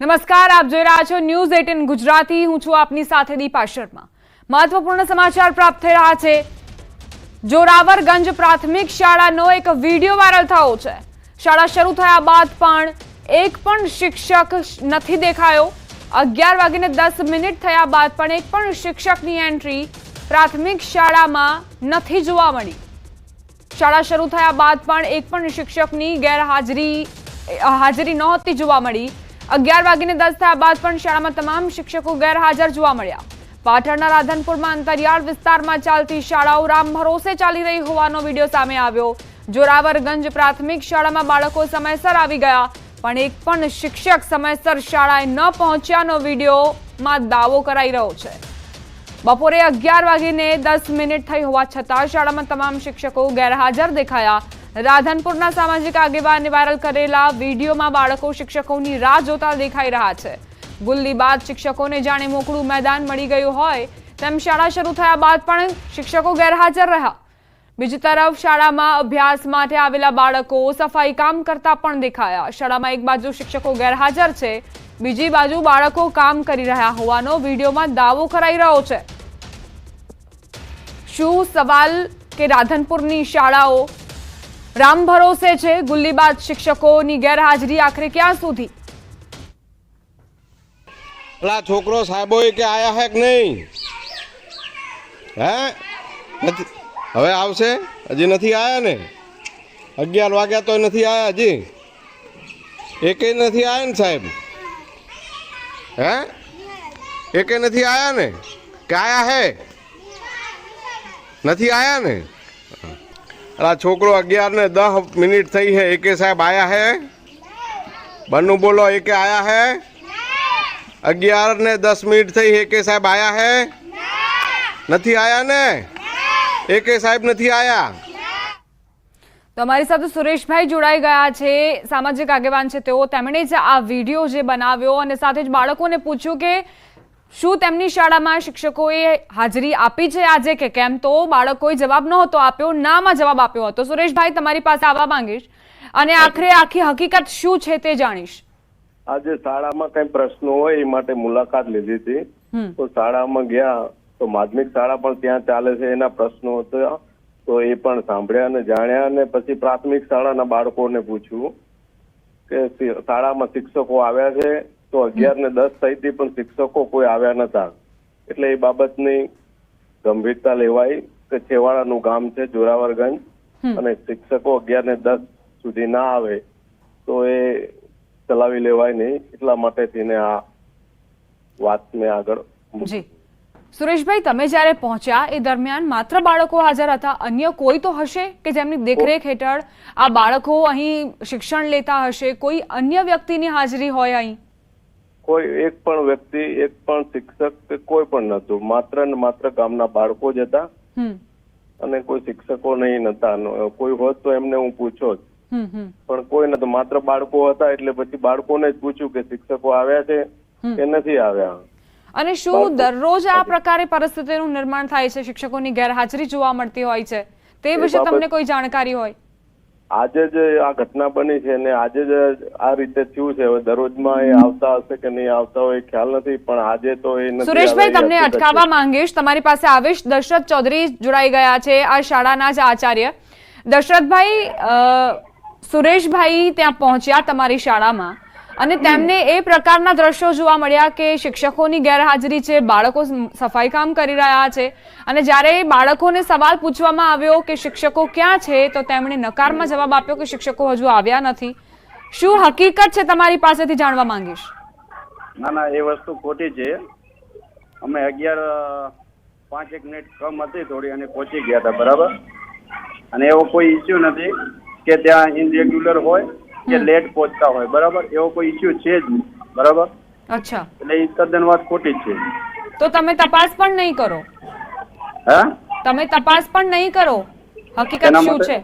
નમસ્કાર, આપ જોઈ રહ્યા છો ન્યૂઝ 18 ગુજરાતી। હું છું આપની સાથે દીપા શર્મા। મહત્વપૂર્ણ સમાચાર પ્રાપ્ત થઈ રહ્યા છે। જોરાવરગંજ પ્રાથમિક શાળાનો એક વિડીયો વાયરલ થયો છે। શાળા શરૂ થયા બાદ પણ એક પણ શિક્ષક નથી દેખાયો। 11:10 થયા બાદ પણ એક પણ શિક્ષકની એન્ટ્રી પ્રાથમિક શાળામાં નથી જોવા મળી। શાળા શરૂ થયા બાદ પણ એક પણ શિક્ષકની હાજરી નહોતી જોવા મળી। 11:10 થયા બાદ પણ શાળામાં તમામ શિક્ષકો ગેરહાજર જોવા મળ્યા। પાટણના રાધનપુરમાં અંતરિયાળ વિસ્તારમાં ચાલતી શાળાઓ રામ ભરોસે ચાલી રહી હોવાનો વિડીયો સામે આવ્યો। જોરાવરગંજ પ્રાથમિક શાળામાં બાળકો સમયસર આવી ગયા, પણ એક પણ શિક્ષક સમયસર શાળાએ ન પહોંચ્યાનો વિડીયોમાં દાવો કરાઈ રહ્યો છે। બપોરે 11:10 થઈ હોવા છતાં શાળામાં તમામ શિક્ષકો ગેરહાજર દેખાયા। રાધનપુરના સામાજિક આગેવાને વાયરલ કરેલા વિડીયોમાં બાળકો શિક્ષકોની રાહ જોતા દેખાઈ રહ્યા છે। ગુલ્લી બાદ શિક્ષકોને જાણે મોકળું મેદાન મળી ગયું હોય તેમ શાળા શરૂ થયા બાદ પણ શિક્ષકો ગેરહાજર રહ્યા। બીજી તરફ શાળામાં અભ્યાસ માટે આવેલા બાળકો સફાઈ કામ કરતા પણ દેખાયા। શાળામાં એક બાજુ શિક્ષકો ગેરહાજર છે, બીજી બાજુ બાળકો કામ કરી રહ્યા હોવાનો વિડીયોમાં દાવો કરાઈ રહ્યો છે। શું સવાલ કે રાધનપુરની શાળાઓ રામ ભરોસે છે? ગુલ્લીબાજ શિક્ષકોની ગેરહાજરી આખરે ક્યાં સુધી? અલા છોકરો સાહેબો કે આયા હે કે નહીં? હે નથી, હવે આવશે? હજી નથી આયા ને? 11 વાગ્યા તો નથી આયા, હજી એકે નથી આયા ને સાહેબ? હે એકે નથી આયા ને? કે આયા હે? નથી આયા ને? અલા છોકરો 11:10 થઈ है, एके साहब आया है? बन्नू बोलो, एके आया है? 11:10 થઈ, एके साहब आया है? નથી આયા ને? એકે સાહેબ નથી આયા। તો અમારી સાથે સુરેશભાઈ જોડાઈ ગયા છે, સામાજિક આગેવાન છે તેઓ। તેમણે જ આ વિડીયો જે બનાવ્યો અને સાથે જ બાળકોને પૂછ્યું કે શું તેમની શાળામાં શિક્ષકોએ હાજરી આપી છે આજે કે કેમ, તો બાળકોએ જવાબ નહોતો આપ્યો, નામાં જવાબ આપ્યો હતો। સુરેશભાઈ, તમારી પાસે આવવા માંગીશ અને આખરે આખી હકીકત શું છે તે જાણીશ। આજે શાળામાં કઈ પ્રશ્નો હોય એ માટે મુલાકાત લીધી હતી, તો શાળામાં ગયા તો માધ્યમિક શાળા પણ ત્યાં ચાલે છે, એના પ્રશ્નો હતા તો એ પણ સાંભળ્યા અને જાણ્યા। અને પછી પ્રાથમિક શાળાના બાળકોને પૂછ્યું કે શાળામાં શિક્ષકો આવ્યા છે, તો 11:10 થઈ હતી પણ શિક્ષકો કોઈ આવ્યા નતા। એટલે એ બાબતની ગંભીરતા લેવાય કે છેવાડાનું ગામ છે જોરાવરગંજ, અને શિક્ષકો 11:10 સુધી ના આવે તો એ ચલાવી લેવાય નહીં, એટલા માટે તેને આ વાત મેં આગળ જી। સુરેશભાઈ, તમે જ્યારે પહોંચ્યા એ દરમિયાન માત્ર બાળકો હાજર હતા? અન્ય કોઈ તો હશે કે જેમની દેખરેખ હેઠળ આ બાળકો અહીં શિક્ષણ લેતા હશે? કોઈ અન્ય વ્યક્તિની હાજરી હોય અહીં? કોઈ એક પણ વ્યક્તિ, એક પણ શિક્ષક કે કોઈ પણ નતું, માત્ર ને માત્ર ગામના બાળકો જ હતા અને કોઈ શિક્ષકો નહીં નતા। કોઈ હોત તો એમને હું પૂછો જ, પણ કોઈ નતું, માત્ર બાળકો હતા। એટલે પછી બાળકોને જ પૂછ્યું કે શિક્ષકો આવ્યા છે કે નથી આવ્યા। અને શું દરરોજ આ પ્રકારે પરિસ્થિતિનું નિર્માણ થાય છે, શિક્ષકોની ગેરહાજરી જોવા મળતી હોય છે, તે વિશે તમને કોઈ જાણકારી હોય? આજે જ આ ઘટના બની છે અને આજે જ આ રીતે થયું છે। હવે દરરોજમાં એ આવતા હશે કે નહીં આવતા હોય ખ્યાલ નથી, પણ આજે તો એ નથી। સુરેશભાઈ, તમને અટકાવવા માંગીશ, તમારી પાસે આવીશ। દશરથ ચૌધરી જોડાઈ ગયા છે, આ શાળાના જ આચાર્ય। દશરથભાઈ, સુરેશભાઈ ત્યાં પહોંચ્યા તમારી શાળામાં અને તેમને એ પ્રકારના દ્રશ્યો જોવા મળ્યા કે શિક્ષકોની ગેરહાજરી છે, બાળકો સફાઈ કામ કરી રહ્યા છે, અને જ્યારે બાળકોને સવાલ પૂછવામાં આવ્યો કે શિક્ષકો ક્યાં છે, તો તેમણે નકારમાં જવાબ આપ્યો કે શિક્ષકો હજુ આવ્યા નથી। શું હકીકત છે તમારી પાસેથી જાણવા માંગીશ। ના, એ વસ્તુ ખોટી છે। અમે 11:05 કમ હતી થોડી અને પહોંચી ગયા હતા, બરાબર? અને એવો કોઈ ઇસ્યુ નથી કે ત્યાં ઇનરેગ્યુલર હોય કે લેટ પહોંચતા હોય, બરાબર? એવો કોઈ ઇસ્યુ છે જ નહીં, બરાબર? અચ્છા, એટલે એ તદ્દન વાત ખોટી જ છે। તો તમે તપાસ પણ નહીં કરો? હા, તમે તપાસ પણ નહીં કરો? હકીકત શું છે?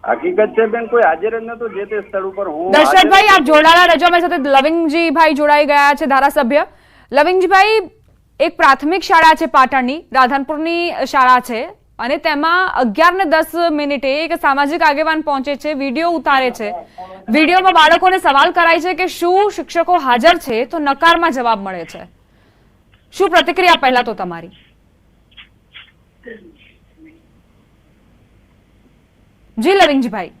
હકીકત છે બેન, કોઈ હાજર જ નતું જે તે સ્થળ ઉપર। હું દશરથભાઈ, આપ જોડાયેલા રહેજો। અમારી સાથે લવિંગજીભાઈ જોડાઈ ગયા છે, ધારાસભ્ય। લવિંગજીભાઈ, એક પ્રાથમિક શાળા છે પાટણની, રાધનપુરની શાળા છે, અને તેમાં 11:10 એક સામાજિક આગેવાન પહોંચે છે, વિડીયો ઉતારે છે. વિડીયોમાં બાળકોને સવાલ કરાય છે કે શું શિક્ષકો હાજર છે, તો નકારમાં જવાબ મળે છે. શું પ્રતિક્રિયા પહેલા તો તમારી? જી લવિંગજીભાઈ.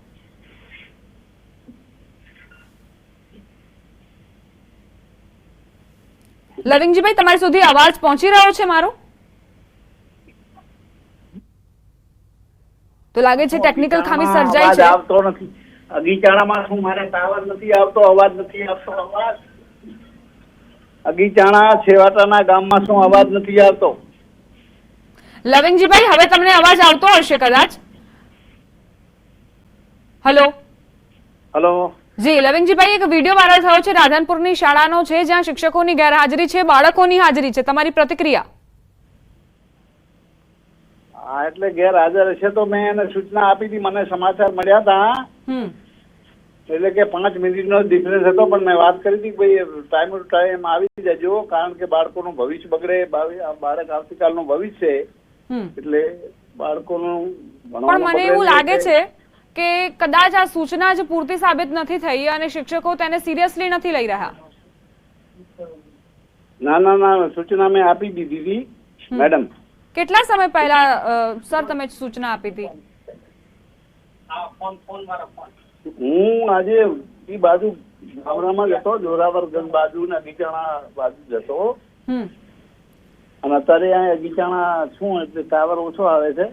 લવિંગજીભાઈ, તમારી સુધી અવાજ પહોંચી રહ્યો છે મારો? તો લાગે છે ટેકનિકલ ખામી સર્જાઈ છે. આવતો નથી. અગીચાણામાં શું મારે ટાવર નથી આવતો, અવાજ નથી આવતો. અવાજ અગીચાણા છેવાડાના ગામમાં શું અવાજ નથી આવતો? લવિંગજીભાઈ, હવે તમને અવાજ આવતો હશે કદાચ. હેલો. હલો. જી લવિંગજીભાઈ, એક વિડીયો વાયરલ થયો છે રાધનપુરની શાળાનો છે, જ્યાં શિક્ષકોની ગેરહાજરી છે, બાળકોની હાજરી છે. તમારી પ્રતિક્રિયા? હા, એટલે ગેરહાજર છે તો મેં એને સૂચના આપી હતી. મને સમાચાર મળ્યા હતા એટલે કે 5 મિનિટનો ડિફરન્સ હતો, પણ મેં વાત કરી હતી કે ભાઈ ટાઈમ ટુ ટાઈમ આવી જજો, કારણ કે બાળકોનું ભવિષ્ય બગડે. બાળક આવતીકાલનું ભવિષ્ય છે, એટલે બાળકોનું પણ મને એવું લાગે છે કે કદાચ આ સૂચના જ પૂરતી સાબિત નથી થઈ અને શિક્ષકો તેને સિરિયસલી નથી લઈ રહ્યા. ના, સૂચના મેં આપી દીધી હતી મેડમ. કેટલા સમય પહેલા સર તમે સૂચના આપી હતી? હું આજે એ બાજુ ગામડામાં જતો, જોરાવરગંજ બાજુ ને અગીચાણા બાજુ જતો, અને અત્યારે અહીંયા અગીચાણા શું એટલે ટાવર ઓછો આવે છે,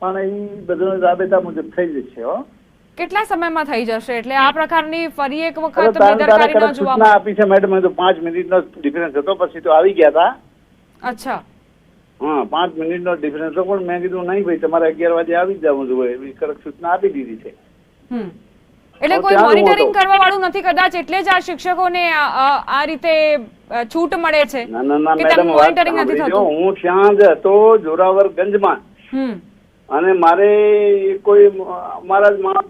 પણ એ બધું રાબેતા મુજબ થઈ જશે. કેટલા સમયમાં થઈ જશે? એટલે આ પ્રકારની ફરી એક વખત બેદરકારી ન જોવા સૂચના આપી છે મેડમ. તો 5 મિનિટનો ડિફરન્સ હતો, પછી તો આવી ગયા હતા. અચ્છા. હા, 5 મિનિટનો ડિફરન્સ હતો, પણ મેં કીધું નહીં ભાઈ, તમારે 11 વાગે આવી જ જવું જોઈએ, એવી કડક સૂચના આપી દીધી છે. એટલે કોઈ મોનિટરિંગ કરવા વાળું નથી કદાચ, એટલે જ આ શિક્ષકોને આ રીતે છૂટ મળે છે ના કે મેડમ, મોનિટરિંગ નથી થતું. હું ત્યાં જ હતો જોરાવરગંજમાં, અને મારે કોઈ અમારા જ માણસ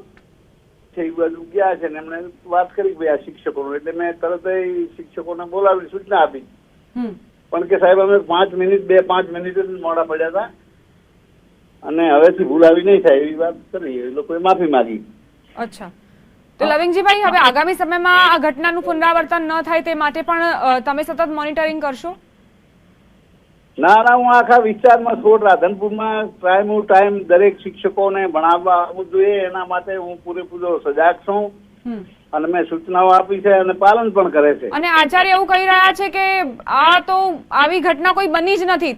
છે એ બાજુ ગયા છે ને એમણે વાત કરી ભાઈ આ શિક્ષકોનું, એટલે મેં તરત શિક્ષકોને બોલાવી સૂચના આપી. પણ કે સાહેબ અમે 5 મિનિટ જ મોડા પડ્યા હતા, અને હવેથી ભૂલ આવી નહીં થાય એવી વાત કરી. એ લોકોએ માફી માંગી. અચ્છા. તો લવિંગજીભાઈ, હવે આગામી સમયમાં આ ઘટનાનું પુનરાવર્તન ન થાય તે માટે પણ તમે સતત મોનિટરિંગ કરશો? ના, હું આખા વિસ્તારમાં છોડ રાધનપુરમાં ટાઈમ દરેક શિક્ષકોને ભણાવવા આવવું જોઈએ, એના માટે હું પૂરેપૂરો સજાગ છું, અને મેં સૂચનાઓ આપી છે અને પાલન પણ કરે છે. અને આચાર્ય એવું કહી રહ્યા છે કે આ તો આવી ઘટના કોઈ બની જ નથી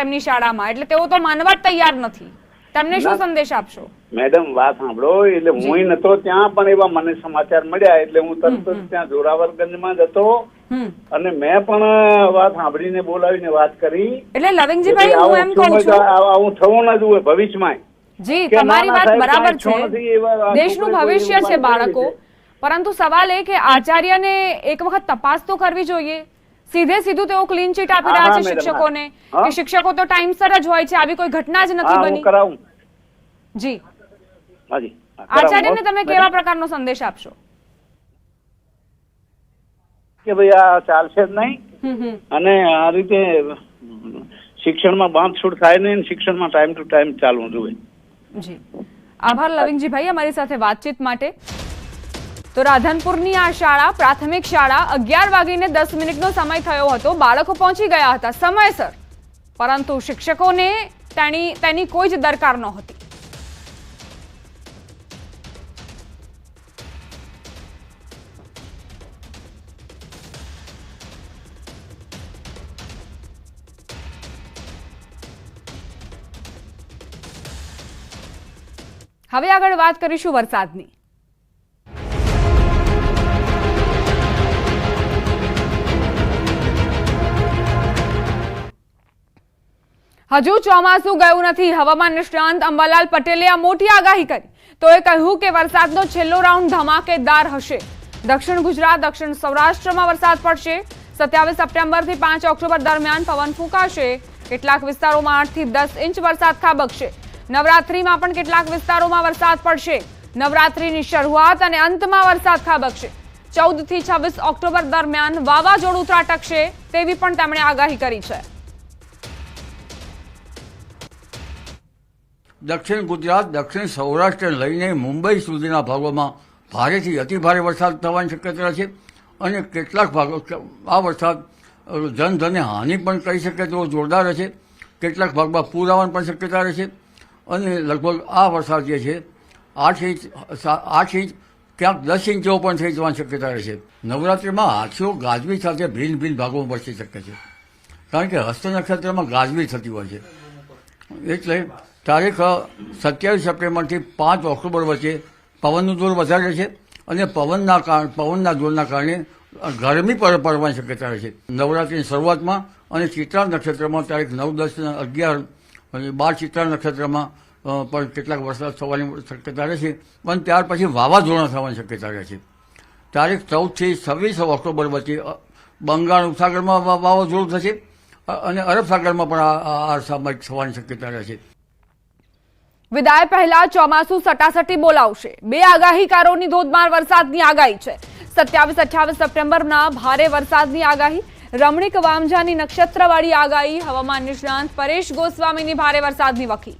તેમની શાળામાં, એટલે તેઓ તો માનવા જ તૈયાર નથી. તમને શું સંદેશ આપશો? મેડમ, વાત સાંભળો. એટલે હું નતો ત્યાં, પણ એવા મને સમાચાર મળ્યા, એટલે હું તરત જ ત્યાં જોરાવરગંજમાં જતો, અને મેં પણ વાત સાંભળીને બોલાવીને વાત કરી. એટલે લવિંગજીભાઈ, હું એમ કહું છું આવું થવું ન જોઈએ ભવિષ્યમાં. જી, તમારી વાત બરાબર છે, દેશનું ભવિષ્ય છે બાળકો, પરંતુ સવાલ એ કે આચાર્યને એક વખત તપાસ તો કરવી જોઈએ. સીધું તેઓ ક્લીન ચીટ આપી રહ્યા છે શિક્ષકોને કે શિક્ષકો તો ટાઈમસર જ હોય છે, આવી કોઈ ઘટના જ નથી બની. જી, આચાર્યને તમે કેવા પ્રકારનો સંદેશ આપશો? કે ભાઈ આ ચાલશે જ નહીં, અને આ રીતે શિક્ષણમાં બાંધછોડ થાય નહીં, શિક્ષણમાં ટાઈમ ટુ ટાઈમ ચાલવું જોઈએ. જી, આભાર લવિંગજીભાઈ અમારી સાથે વાતચીત માટે. તો રાધનપુરની આ શાળા, પ્રાથમિક શાળા, 11:10 સમય થયો હતો. બાળકો પહોંચી ગયા હતા સમયસર, પરંતુ શિક્ષકોને તેની કોઈ જ દરકાર નહોતી. હવે આગળ વાત કરીશું વરસાદની. હજુ ચોમાસું ગયું નથી. હવામાન નિષ્ણાંત અંબાલાલ પટેલે આ મોટી આગાહી કરી. તો એ કહ્યું કે વરસાદનો છેલ્લો રાઉન્ડ ધમાકેદાર હશે. દક્ષિણ ગુજરાત, દક્ષિણ સૌરાષ્ટ્રમાં વરસાદ પડશે. 27 સપ્ટેમ્બરથી 5 ઓક્ટોબર દરમિયાન પવન ફૂંકાશે. કેટલાક વિસ્તારોમાં 8 થી 10 ઇંચ વરસાદ ખાબકશે. નવરાત્રીમાં પણ કેટલાક વિસ્તારોમાં વરસાદ પડશે. નવરાત્રીની શરૂઆત અને અંતમાં વરસાદ ખાબકશે. 14 થી 26 ઓક્ટોબર દરમિયાન વાવાઝોડું ત્રાટકશે તેવી પણ તેમણે આગાહી કરી છે. દક્ષિણ ગુજરાત, દક્ષિણ સૌરાષ્ટ્ર લઈને મુંબઈ સુધીના ભાગોમાં ભારેથી અતિભારે વરસાદ થવાની શક્યતા છે અને કેટલાક ભાગો આ વરસાદ જનધનને હાનિ પણ કરી શકે તેવો જોરદાર રહેશે. કેટલાક ભાગમાં પૂર આવવાની પણ શક્યતા રહેશે અને લગભગ આ વરસાદ જે છે 8 ઇંચ ક્યાંક 10 ઇંચ જેવો પણ થઈ જવાની શક્યતા રહેશે. નવરાત્રિમાં હાથીઓ ગાજવીજ સાથે ભિન્ન ભિન્ન ભાગોમાં વરસી શકે છે, કારણ કે હસ્ત નક્ષત્રમાં ગાજવીજ થતી હોય છે. એટલે તારીખ 27 સપ્ટેમ્બરથી 5 ઓક્ટોબર વચ્ચે પવનનું જોર વધારે છે અને પવનના જોરના કારણે ગરમી પડવાની શક્યતા રહેશે. નવરાત્રિની શરૂઆતમાં અને ચિત્રા નક્ષત્રમાં તારીખ 9, 10, 11 અને 12 ચિત્રા નક્ષત્રમાં પણ કેટલાક વરસાદ થવાની શક્યતા રહેશે પણ ત્યાર પછી વાવાઝોડા થવાની શક્યતા રહેશે. તારીખ 14 થી 26 ઓક્ટોબર વચ્ચે બંગાળ ઉપસાગરમાં વાવાઝોડું થશે અને અરબ સાગરમાં પણ આ સામયિક થવાની શક્યતા રહેશે. વિદાય પહેલા ચોમાસું સટાસટી બોલાવશે. 2 આગાહીકારોની ધોધમાર વરસાદની આગાહી છે. 27-28 સપ્ટેમ્બરના ભારે વરસાદની આગાહી. રમણીક વામજાની નક્ષત્રવાળી આગાહી. હવામાન નિષ્ણાંત પરેશ ગોસ્વામીની ભારે વરસાદની વકી.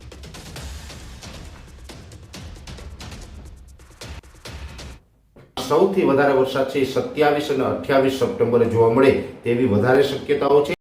સૌથી વધારે વરસાદ છે 27 અને 28 સપ્ટેમ્બરે જોવા મળે તેવી વધારે શક્યતાઓ છે.